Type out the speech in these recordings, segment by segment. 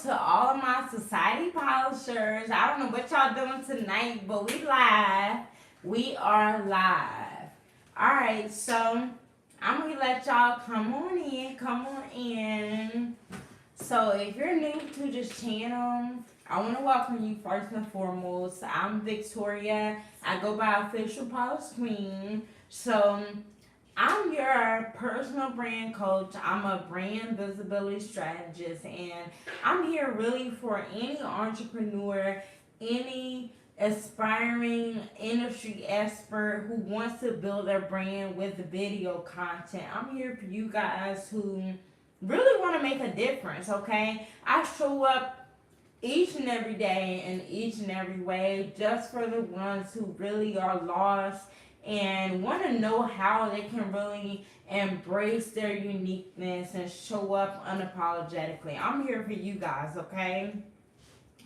to all of my society polishers. I don't know what y'all doing tonight, but we live. We are live. Alright, so I'm going to let y'all come on in. Come on in. So if you're new to this channel, I want to welcome you first and foremost. I'm Victoria. I go by Official Polish Queen. So I'm your personal brand coach. I'm a brand visibility strategist, and I'm here really for any entrepreneur, any aspiring industry expert who wants to build their brand with video content. I'm here for you guys who really want to make a difference, okay? I show up each and every day in each and every way just for the ones who really are lost and want to know how they can really embrace their uniqueness and show up unapologetically. I'm here for you guys, okay?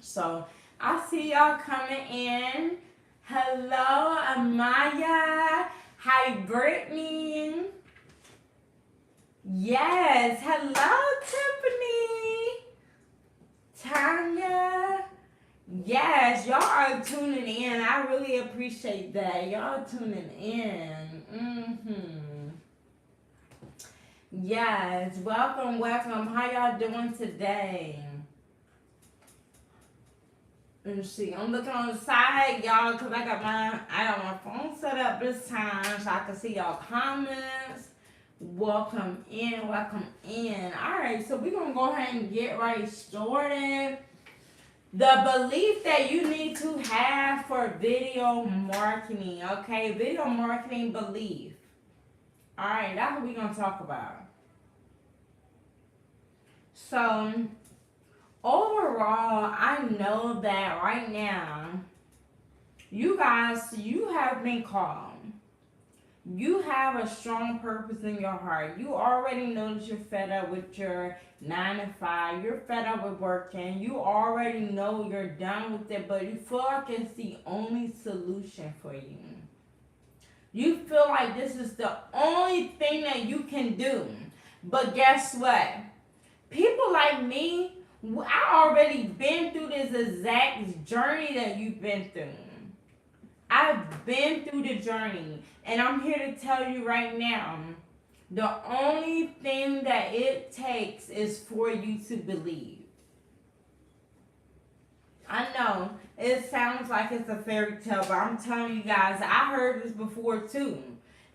So I see y'all coming in. Hello, Amaya. Hi, Brittany. Yes. Hello, Tiffany. Tanya. Yes, y'all are tuning in. I really appreciate that. Y'all tuning in. Yes, welcome, welcome. How y'all doing today? Let me see. I'm looking on the side, y'all, because I got my phone set up this time so I can see y'all comments. Welcome in, welcome in. Alright, so we're going to go ahead and get right started. The belief that you need to have for video marketing, okay? Video marketing belief. Alright, that's what we're going to talk about. So, overall, I know that right now, you guys, you have been called. You have a strong purpose in your heart. You already know that you're fed up with your 9 to 5. You're fed up with working. You already know you're done with it, but you feel like it's the only solution for you. You feel like this is the only thing that you can do. But guess what? People like me, I already been through this exact journey that you've been through. I've been through the journey, and I'm here to tell you right now, the only thing that it takes is for you to believe. I know it sounds like it's a fairy tale, but I'm telling you guys, I heard this before too.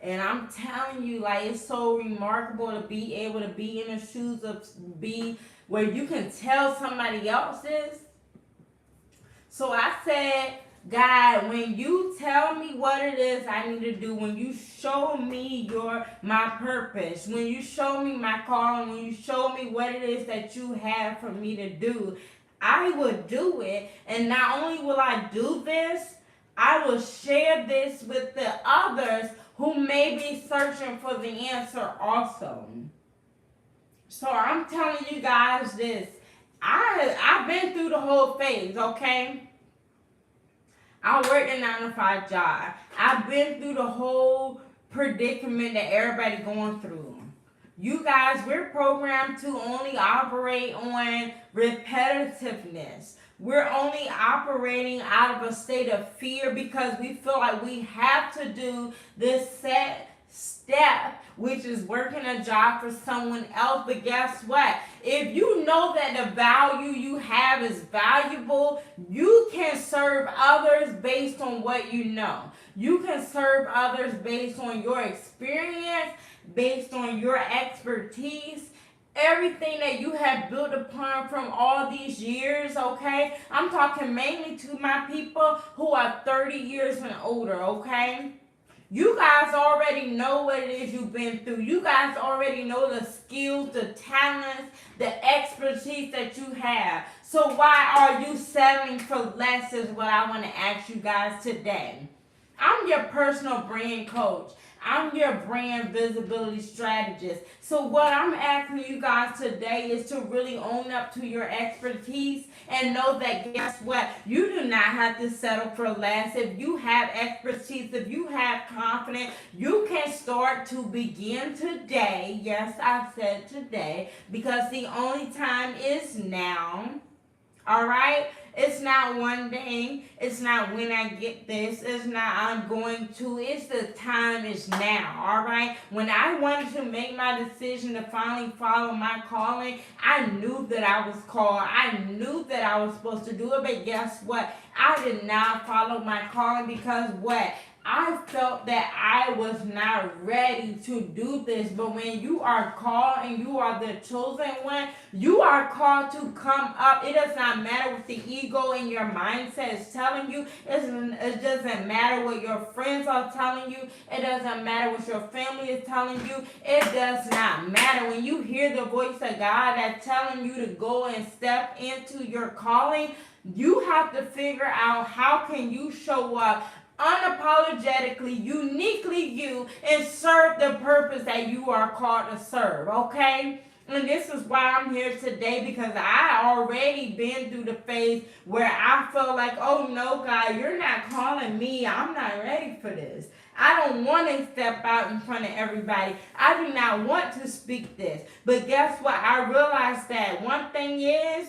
And I'm telling you, like, it's so remarkable to be able to be in the shoes of be where you can tell somebody else's. So I said, God, when you tell me what it is I need to do, when you show me my purpose, when you show me my calling, when you show me what it is that you have for me to do, I will do it. And not only will I do this, I will share this with the others who may be searching for the answer also. So I'm telling you guys this. I've been through the whole phase, okay? I worked a 9 to 5 job. I've been through the whole predicament that everybody going through. You guys, we're programmed to only operate on repetitiveness. We're only operating out of a state of fear because we feel like we have to do this set step, which is working a job for someone else. But guess what? If you know that the value you have is valuable, you can serve others based on what you know. You can serve others based on your experience, based on your expertise, everything that you have built upon from all these years, okay? I'm talking mainly to my people who are 30 years and older, okay? You guys already know what it is you've been through. You guys already know the skills, the talents, the expertise that you have. So why are you settling for less is what I want to ask you guys today. I'm your personal brand coach. I'm your brand visibility strategist. So what I'm asking you guys today is to really own up to your expertise and know that, guess what? You do not have to settle for less. If you have expertise, if you have confidence, you can start to begin today. Yes, I said today, because the only time is now. All right? It's not one day. It's not when I get this. It's not I'm going to. It's the time is now. All right? When I wanted to make my decision to finally follow my calling, I knew that I was called. I knew that I was supposed to do it. But guess what? I did not follow my calling because what? I felt that I was not ready to do this. But when you are called and you are the chosen one, you are called to come up. It does not matter what the ego in your mindset is telling you. It doesn't matter what your friends are telling you. It doesn't matter what your family is telling you. It does not matter. When you hear the voice of God that's telling you to go and step into your calling, you have to figure out how can you show up unapologetically, uniquely you, and serve the purpose that you are called to serve, okay? And this is why I'm here today, because I already been through the phase where I felt like, oh no, God, you're not calling me. I'm not ready for this. I don't want to step out in front of everybody. I do not want to speak this. But guess what? I realized that one thing is,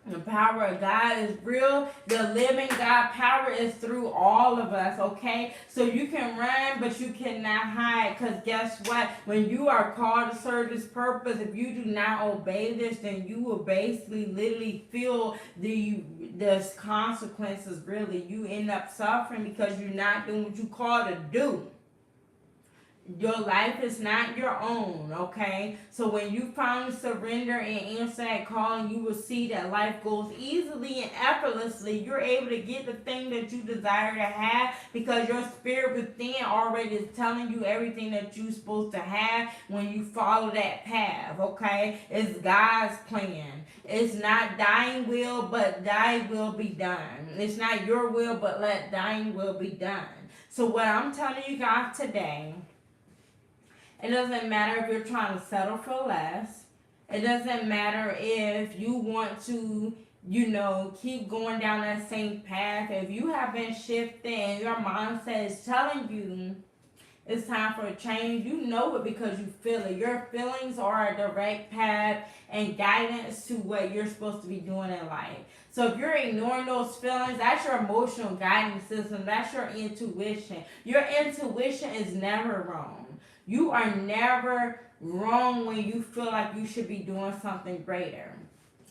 the power of God is real. The living God power is through all of us, okay? So you can run, but you cannot hide. Because guess what? When you are called to serve this purpose, if you do not obey this, then you will basically literally feel the consequences, really. You end up suffering because you're not doing what you called to do. Your life is not your own, okay? So when you finally surrender and answer that call, you will see that life goes easily and effortlessly. You're able to get the thing that you desire to have because your spirit within already is telling you everything that you're supposed to have when you follow that path, okay? It's God's plan. It's not thine will, but thy will be done. It's not your will, but let thine will be done. So what I'm telling you guys today, it doesn't matter if you're trying to settle for less. It doesn't matter if you want to, keep going down that same path. If you have been shifted and your mindset is telling you it's time for a change, you know it because you feel it. Your feelings are a direct path and guidance to what you're supposed to be doing in life. So if you're ignoring those feelings, that's your emotional guidance system. That's your intuition. Your intuition is never wrong. You are never wrong when you feel like you should be doing something greater.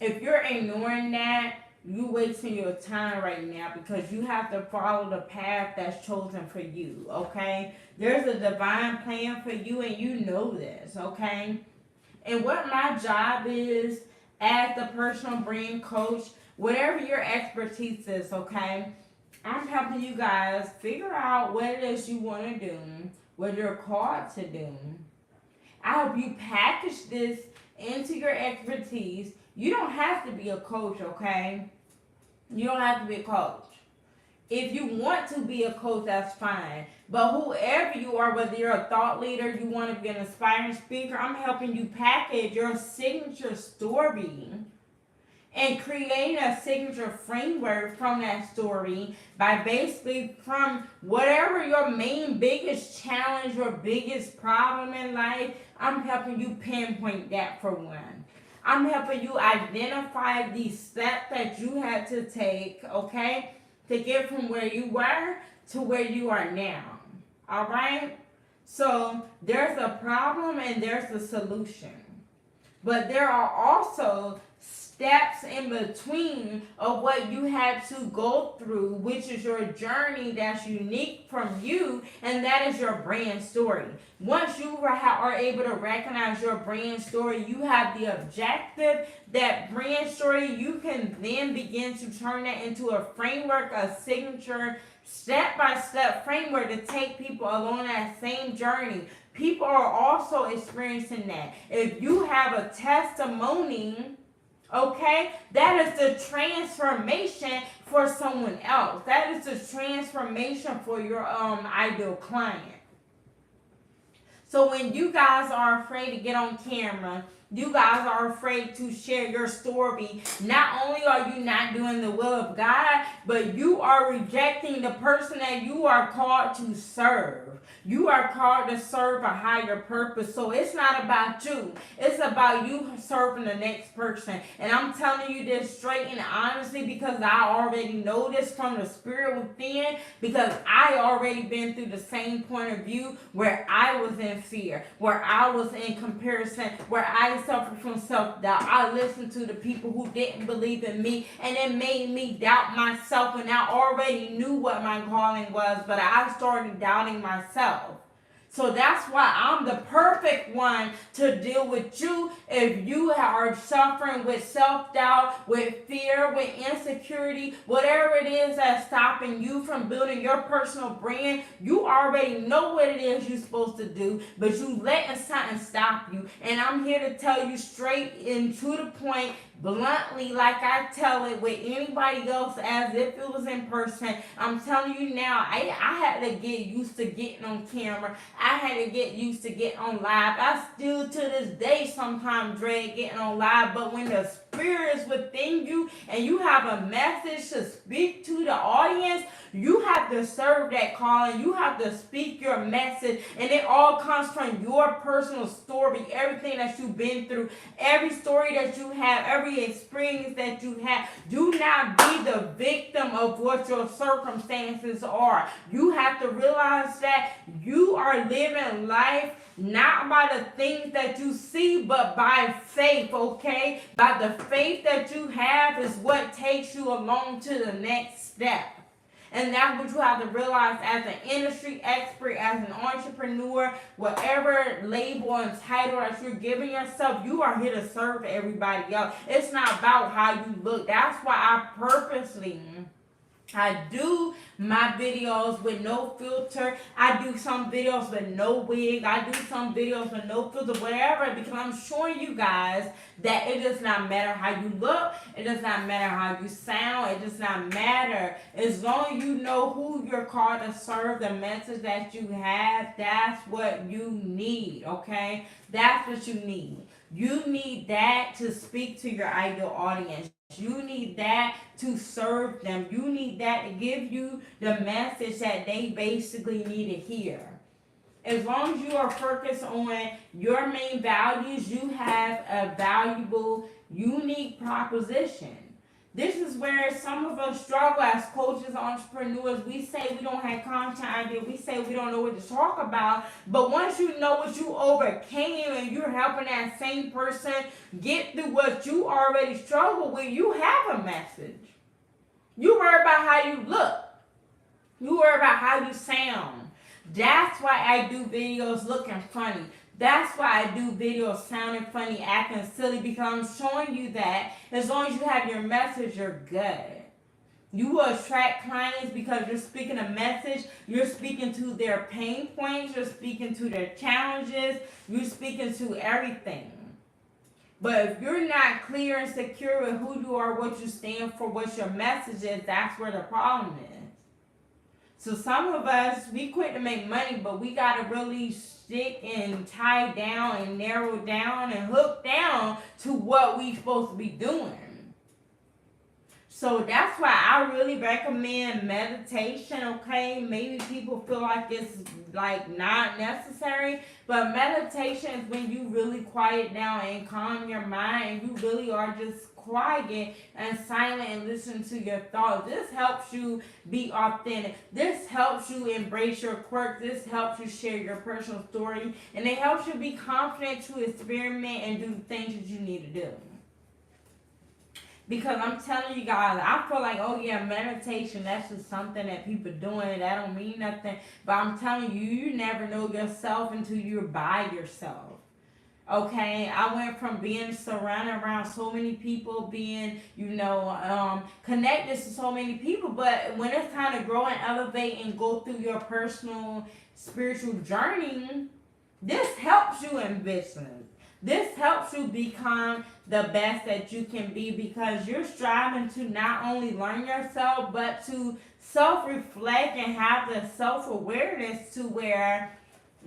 If you're ignoring that, you're wasting your time right now because you have to follow the path that's chosen for you, okay? There's a divine plan for you and you know this, okay? And what my job is as the personal brand coach, whatever your expertise is, okay? I'm helping you guys figure out what it is you want to do, what you're called to do. I help you package this into your expertise. You don't have to be a coach, okay? You don't have to be a coach. If you want to be a coach, that's fine. But whoever you are, whether you're a thought leader, you want to be an aspiring speaker, I'm helping you package your signature story and create a signature framework from that story by basically from whatever your main biggest challenge or biggest problem in life, I'm helping you pinpoint that for one. I'm helping you identify the steps that you had to take, okay, to get from where you were to where you are now. All right? So there's a problem and there's a solution. But there are also steps in between of what you had to go through, which is your journey that's unique from you, and that is your brand story. Once you are able to recognize your brand story, you have the objective, that brand story, you can then begin to turn that into a framework, a signature, step-by-step framework to take people along that same journey. People are also experiencing that. If you have a testimony, okay, that is the transformation for someone else. That is the transformation for your ideal client. So when you guys are afraid to get on camera, you guys are afraid to share your story, not only are you not doing the will of God, but you are rejecting the person that you are called to serve. You are called to serve a higher purpose. So it's not about you. It's about you serving the next person. And I'm telling you this straight and honestly because I already know this from the spirit within, because I already been through the same point of view where I was in fear, where I was in comparison, where I suffered from self-doubt. I listened to the people who didn't believe in me, and it made me doubt myself, and I already knew what my calling was, but I started doubting myself. So that's why I'm the perfect one to deal with you if you are suffering with self-doubt, with fear, with insecurity, whatever it is that's stopping you from building your personal brand. You already know what it is you're supposed to do, but you letting something stop you. And I'm here to tell you straight and to the point, bluntly, like I tell it with anybody else as if it was in person. I'm telling you now, I had to get used to getting on camera. I had to get used to getting on live. I still to this day sometimes dread getting on live, but when the spirit is within you and you have a message to speak to the audience, you have to serve that calling. You have to speak your message, and it all comes from your personal story, everything that you've been through, every story that you have, every experience that you have. Do not be the victim of what your circumstances are. You have to realize that you are living life not by the things that you see, but by faith, okay? By the faith that you have is what takes you along to the next step. And that's what you have to realize as an industry expert, as an entrepreneur, whatever label and title that you're giving yourself, you are here to serve everybody else. It's not about how you look. That's why I do my videos with no filter. I do some videos with no wig. I do some videos with no filter, whatever, because I'm showing you guys that it does not matter how you look. It does not matter how you sound. It does not matter. As long as you know who you're called to serve, the message that you have, that's what you need, okay? That's what you need. You need that to speak to your ideal audience. You need that to serve them. You need that to give you the message that they basically need to hear. As long as you are focused on your main values, you have a valuable, unique proposition. This is where some of us struggle as coaches, entrepreneurs. We say we don't have content idea. We say we don't know what to talk about. But once you know what you overcame and you're helping that same person get through what you already struggled with, you have a message. You worry about how you look. You worry about how you sound. That's why I do videos looking funny. That's why I do videos sounding funny, acting silly, because I'm showing you that as long as you have your message, you're good. You will attract clients because you're speaking a message. You're speaking to their pain points. You're speaking to their challenges. You're speaking to everything. But if you're not clear and secure with who you are, what you stand for, what your message is, that's where the problem is. So some of us, we quit to make money, but we got to really stick and tie down and narrow down and hook down to what we supposed to be doing. So that's why I really recommend meditation, okay? Maybe people feel like it's like not necessary, but meditation is when you really quiet down and calm your mind and you really are just quiet and silent and listen to your thoughts. This helps you be authentic. This helps you embrace your quirks. This helps you share your personal story. And it helps you be confident to experiment and do the things that you need to do. Because I'm telling you guys, I feel like, oh yeah, meditation, that's just something that people doing. That don't mean nothing. But I'm telling you, you never know yourself until you're by yourself. Okay, I went from being surrounded around so many people, being, connected to so many people. But when it's time to grow and elevate and go through your personal spiritual journey, this helps you in business. This helps you become the best that you can be because you're striving to not only learn yourself, but to self-reflect and have the self-awareness to where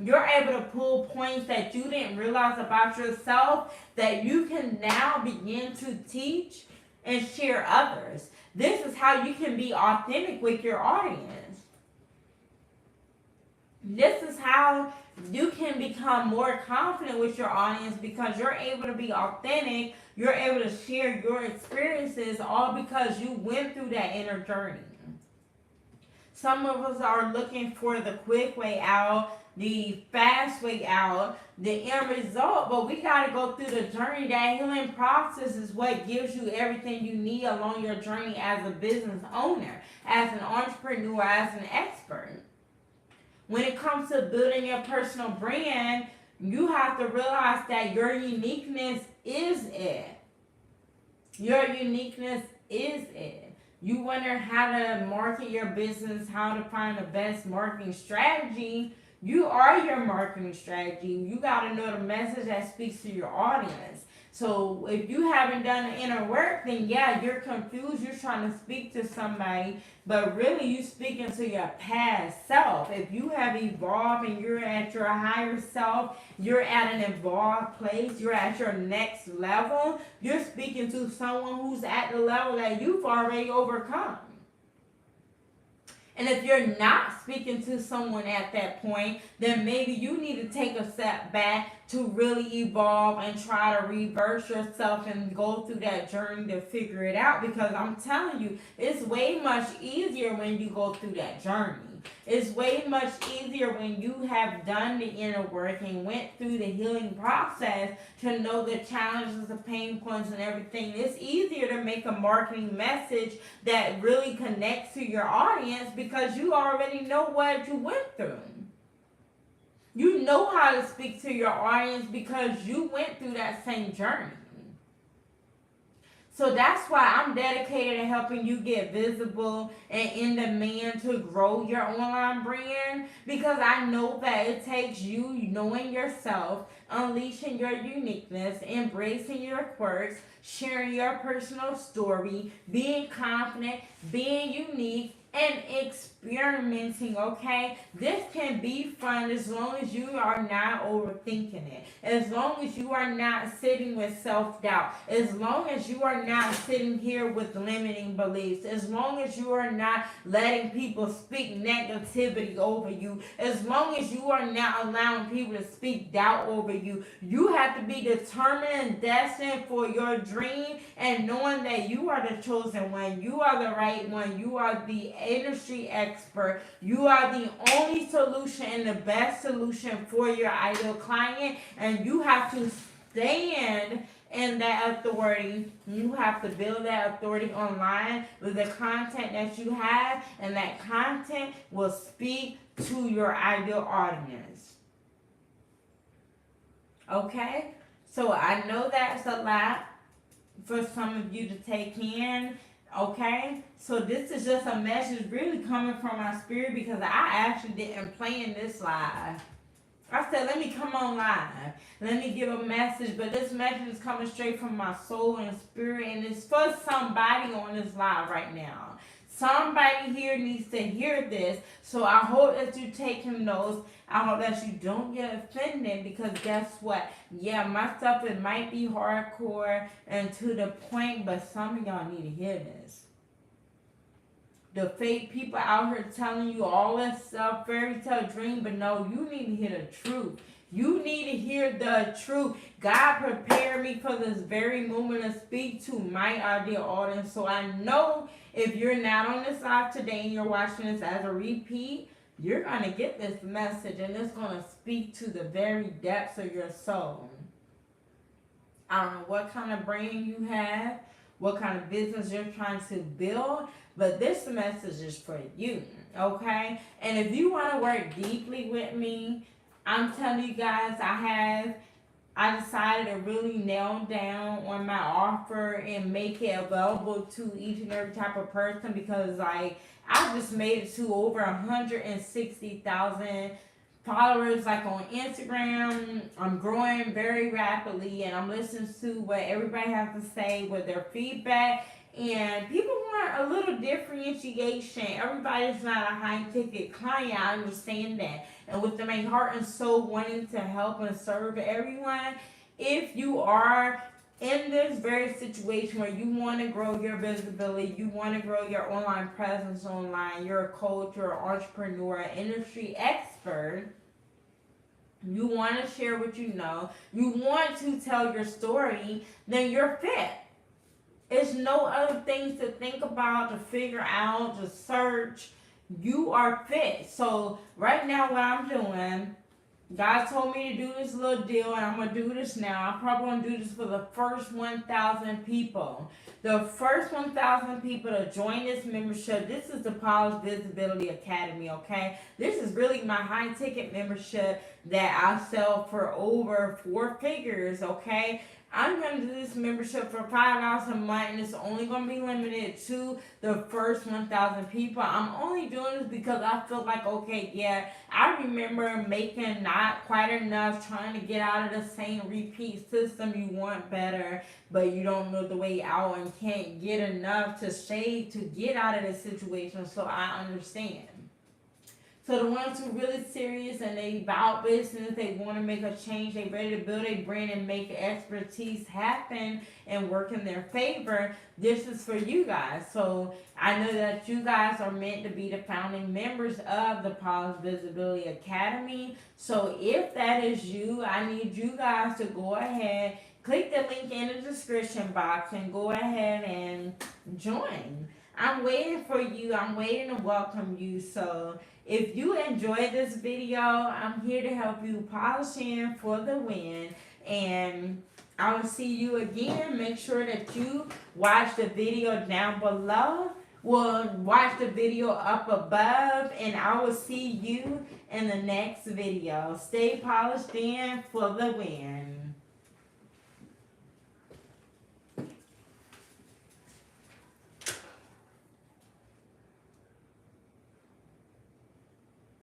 you're able to pull points that you didn't realize about yourself that you can now begin to teach and share others. This is how you can be authentic with your audience. This is how you can become more confident with your audience, because you're able to be authentic. You're able to share your experiences, all because you went through that inner journey. Some of us are looking for the quick way out, the fast way out, the end result, but we got to go through the journey. That healing process is what gives you everything you need along your journey as a business owner, as an entrepreneur, as an expert. When it comes to building your personal brand, you have to realize that your uniqueness is it. Your uniqueness is it. You wonder how to market your business, how to find the best marketing strategy. You are your marketing strategy. You got to know the message that speaks to your audience. So if you haven't done the inner work, then yeah, you're confused. You're trying to speak to somebody, but really you speaking to your past self. If you have evolved and you're at your higher self, you're at an evolved place, you're at your next level, you're speaking to someone who's at the level that you've already overcome. And if you're not speaking to someone at that point, then maybe you need to take a step back to really evolve and try to reverse yourself and go through that journey to figure it out. Because I'm telling you, it's way much easier when you go through that journey. It's way much easier when you have done the inner work and went through the healing process to know the challenges, the pain points, and everything. It's easier to make a marketing message that really connects to your audience because you already know what you went through. You know how to speak to your audience because you went through that same journey. So that's why I'm dedicated to helping you get visible and in demand to grow your online brand, because I know that it takes you knowing yourself, unleashing your uniqueness, embracing your quirks, sharing your personal story, being confident, being unique, and experimenting, okay? This can be fun as long as you are not overthinking it. As long as you are not sitting with self-doubt. As long as you are not sitting here with limiting beliefs. As long as you are not letting people speak negativity over you. As long as you are not allowing people to speak doubt over you. You have to be determined and destined for your dream, and knowing that you are the chosen one. You are the right one. You are the industry expert. You are the only solution and the best solution for your ideal client, and you have to stand in that authority. You have to build that authority online with the content that you have, and that content will speak to your ideal audience. Okay? So I know that's a lot for some of you to take in. Okay, so this is just a message really coming from my spirit, because I actually didn't plan this live. I said, let me come on live. Let me give a message, but this message is coming straight from my soul and spirit, and it's for somebody on this live right now. Somebody here needs to hear this, so I hope that you take notes. I hope that you don't get offended, because guess what? Yeah, my stuff, it might be hardcore and to the point, but some of y'all need to hear this. The fake people out here telling you all that stuff, fairy tale dream, but no, you need to hear the truth. You need to hear the truth. God prepared me for this very moment to speak to my ideal audience. So I know if you're not on this live today and you're watching this as a repeat, you're going to get this message, and it's going to speak to the very depths of your soul. I don't know what kind of brand you have, what kind of business you're trying to build, but this message is for you, okay? And if you want to work deeply with me, I'm telling you guys, I decided to really nail down on my offer and make it available to each and every type of person, because like I just made it to over 160,000 followers like on Instagram. I'm growing very rapidly, and I'm listening to what everybody has to say with their feedback, and people want want a little differentiation. Everybody's not a high ticket client. I understand that. And with my heart and soul wanting to help and serve everyone, if you are in this very situation where you want to grow your visibility, you want to grow your online presence online, you're a coach, you're an entrepreneur, an industry expert, you want to share what you know, you want to tell your story, then you're fit. There's no other things to think about, to figure out, to search. You are fit. So right now what I'm doing, God told me to do this little deal, and I'm going to do this now. I'm probably going to do this for the first 1,000 people. The first 1,000 people to join this membership, this is the Polished Visibility Academy, okay? This is really my high-ticket membership that I sell for over 4 figures, okay? I'm going to do this membership for $5 a month, and it's only going to be limited to the first 1,000 people. I'm only doing this because I feel like, okay, yeah, I remember making not quite enough, trying to get out of the same repeat system. You want better, but you don't know the way out and can't get enough to save to get out of the situation, so I understand. So the ones who really serious and they about business, they want to make a change, they ready to build a brand and make expertise happen and work in their favor, this is for you guys. So I know that you guys are meant to be the founding members of the Polished Visibility Academy. So if that is you, I need you guys to go ahead, click the link in the description box and go ahead and join. I'm waiting for you. I'm waiting to welcome you. So if you enjoyed this video, I'm here to help you polish in for the win. And I will see you again. Make sure that you watch the video down below. Well, watch the video up above. And I will see you in the next video. Stay polished in for the win.